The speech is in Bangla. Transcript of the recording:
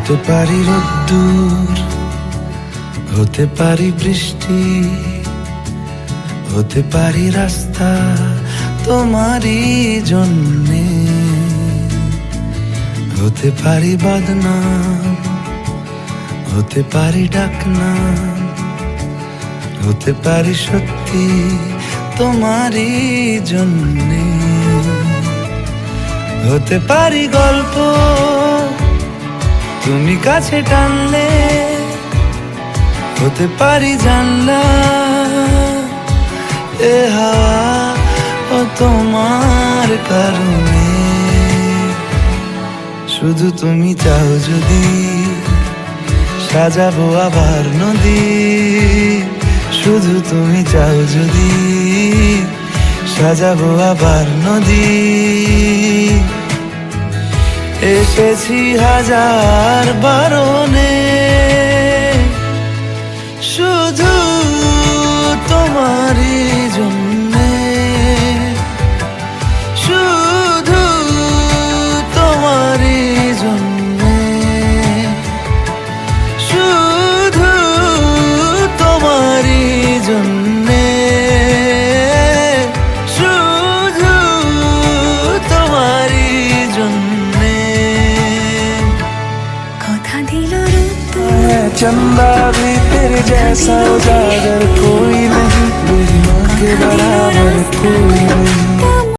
হতে পারি রোদ্দুর, হতে পারি বৃষ্টি, হতে পারি রাস্তা তোমারই জন্যে, হতে পারি বদনাম, হতে পারি ডাকনাম, হতে পারি সত্যি তোমারই জন্যে, হতে পারি গল্প তুমি কাছে টানলে, হতে পারি জানলা এ হাওয়া ও তোমার কারণে। শুধু তুমি চাও যদি সাজাবো আবার নদী, শুধু তুমি চাও যদি সাজাবো আবার নদী। এসেছি হাজার বারণে শুধু তোমারই জন্যে, শুধু তোমারই জন্যে, শুধু তোমারই জন্যে, শুধু তোমারই জন্যে। কথা দিল রূপ चंदा भी तेरे जैसा उजागर कोई नहीं, मेरी माँ के बराबर।